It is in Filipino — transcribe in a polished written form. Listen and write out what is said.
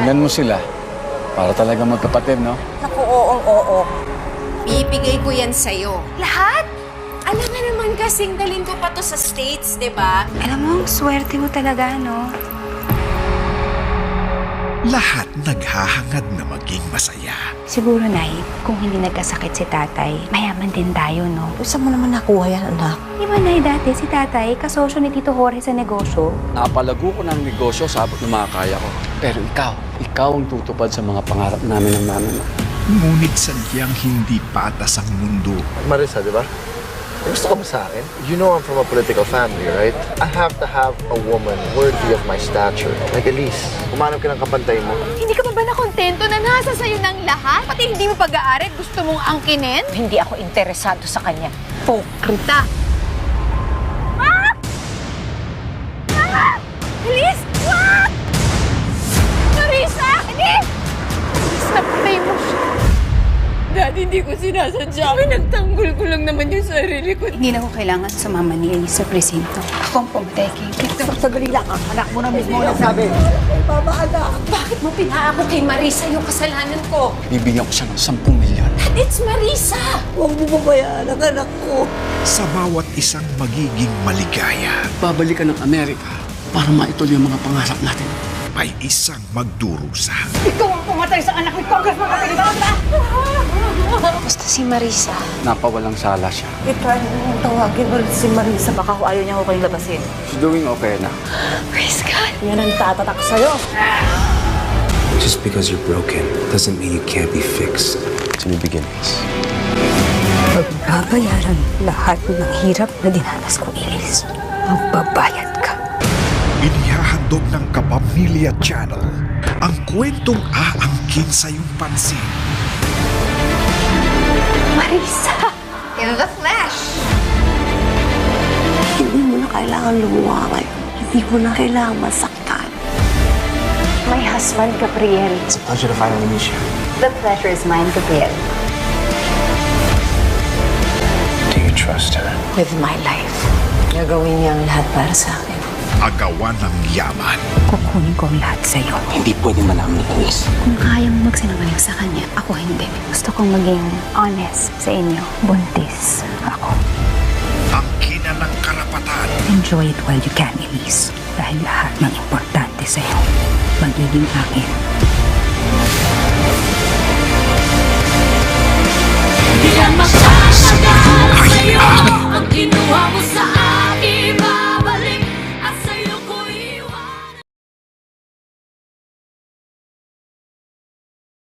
Tingnan mo sila. Para talaga magkapatid, no? Naku, oo. Bibigay ko yan sa'yo. Lahat? Alam nga naman kasing dalhin ko pa to sa States, di ba? Alam mo, ang swerte mo talaga, no? Lahat naghahangad na maging masaya. Siguro, Nay, kung hindi nagkasakit si tatay, mayaman din tayo, no? Saan mo naman nakuha yan, anak? Di ba, Nay, dati si tatay, kasosyo ni Tito Jorge sa negosyo? Napalago ko ng negosyo sa abot ng mga kaya ko. Pero ikaw ang tutupad sa mga pangarap namin ng mami mo. Ngunit sadyang hindi patas ang mundo. Marissa, di ba? Gusto ka ba sa akin? You know I'm from a political family, right? I have to have a woman worthy of my stature. Like Elise, umanap ka ng kapantay mo. Hindi ka pa ba nakontento na nasa sa'yo ng lahat? Pati hindi mo pag-aaral, gusto mong angkinin? Hindi ako interesado sa kanya. Pokrita! Elise! Wag! Marisa! Elise! Marisa, patay mo siya. Dati hindi ko sinasadya. Pinagtanggol ko lang naman yung sarili ko. Hindi na ko kailangan sumama ni Elise sa presinto. Ako ang pumatay kay Tito. Sandali lang, ang anak mo na mismo nagsabi. Mama, anak. Bakit mo pinaako kay Marisa yung kasalanan ko? Bibigyan ko siya ng 10 milyon. It's Marisa! Huwag mo babayaan ang anak ko. Sa bawat isang magiging maligaya, Babalikan ng Amerika para maituloy ang mga pangarap natin. may isang magdurusa. Ikaw ang pumatay sa anak ni Congressman Kapilitan, ba? Basta si Marisa. Napawalang sala siya. I-try mo tawagin ulit si Marisa. Baka ayaw niya ko kayong labasin. She's doing okay na. Praise God! Yan ang tatatak sa'yo. Just because you're broken doesn't mean you can't be fixed. It's in the beginnings. Babayaran lahat ng hirap na dinanas ko, Elise. Magbabayad ka. Inihahandog ng Kapamilya Channel ang kwentong aangkin sa iyong pansin. Marisa! In the flesh! Hindi mo na kailangan lumuha ngayon. Hindi mo na kailangan masaktan. My husband, Gabriel. It's a pleasure to finally meet you. The pleasure is mine, Gabriel. Do you trust her? With my life. Gagawin niya ang lahat para sa akin. Agawan ng yaman. Kukunin ko ang lahat sa'yo. Hindi pwedeng malaman ni Elise. Kung kaya mo magsinungaling sa kanya, ako hindi. Gusto kong maging honest sa inyo. Buntis ako. Ang kina ng karapatan. Enjoy it while you can, Elise. Dahil lahat ng importante sa'yo, magiging akin. Di yan makakagawa sa'yo ang kinuha mo sa